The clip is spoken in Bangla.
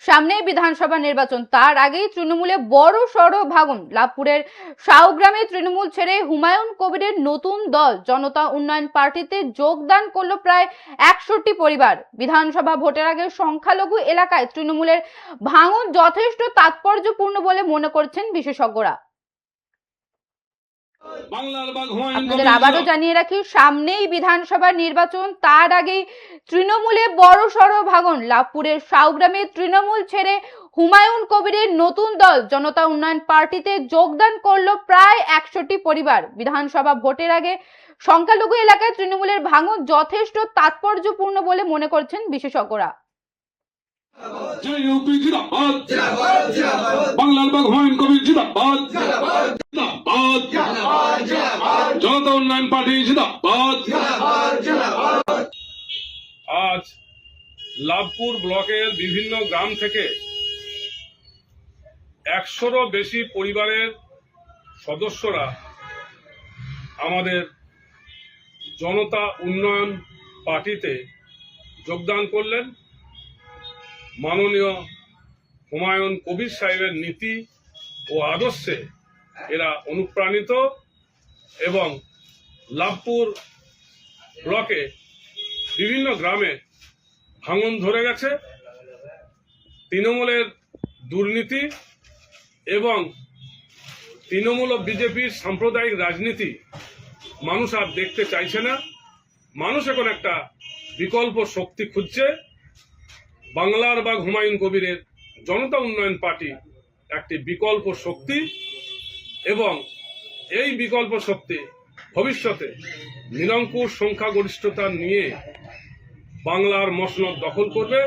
সামনে বিধানসভা নির্বাচন, তার আগেই তৃণমূলে বড় সড় ভাঙন। লাভপুরের শাওগ্রামে তৃণমূল ছেড়ে হুমায়ুন কবিরের নতুন দল জনতা উন্নয়ন পার্টিতে যোগদান করলো প্রায় 61 পরিবার। বিধানসভা ভোটের আগে সংখ্যালঘু এলাকায় তৃণমূলের ভাঙন যথেষ্ট তাৎপর্যপূর্ণ বলে মনে করছেন বিশেষজ্ঞরা। আপনাদের আবারও জানিয়ে রাখি, সামনেই বিধানসভা নির্বাচন, তার আগেই তৃণমূলে বড় সড় ভাঙন। লাভপুরের শাওগ্রামে তৃণমূল ছেড়ে হুমায়ুন কবিরের নতুন দল জনতা উন্নয়ন পার্টিতে যোগদান করলো প্রায় 61 পরিবার। বিধানসভা ভোটের আগে সংখ্যালঘু এলাকায় তৃণমূলের ভাঙন যথেষ্ট তাৎপর্যপূর্ণ বলে মনে করছেন বিশেষজ্ঞরা। বাংলার বাঘ হুমায়ুন কবির জিন্দাবাদ, জনতা উন্নয়ন পার্টি জিন্দাবাদ। আজ লাভপুর ব্লকের বিভিন্ন গ্রাম থেকে 100-রও বেশি পরিবারের সদস্যরা আমাদের জনতা উন্নয়ন পার্টিতে যোগদান করলেন। মাননীয় হুমায়ুন কবির সাহেবের নীতি ও আদর্শে এরা অনুপ্রাণিত এবং লাভপুর ব্লকে বিভিন্ন গ্রামে ভাঙন ধরে গেছে। তৃণমূলের দুর্নীতি এবং তৃণমূল ও বিজেপির সাম্প্রদায়িক রাজনীতি মানুষ আর দেখতে চাইছে না। মানুষ এখন একটা বিকল্প শক্তি খুঁজছে। বাংলার বাঘ হুমায়ুন কবিরের জনতা উন্নয়ন পার্টি একটি বিকল্প শক্তি এবং এই বিকল্প শক্তি ভবিষ্যতে নিরঙ্কুশ সংখ্যাগরিষ্ঠতা নিয়ে বাংলার মসনদ দখল করবে।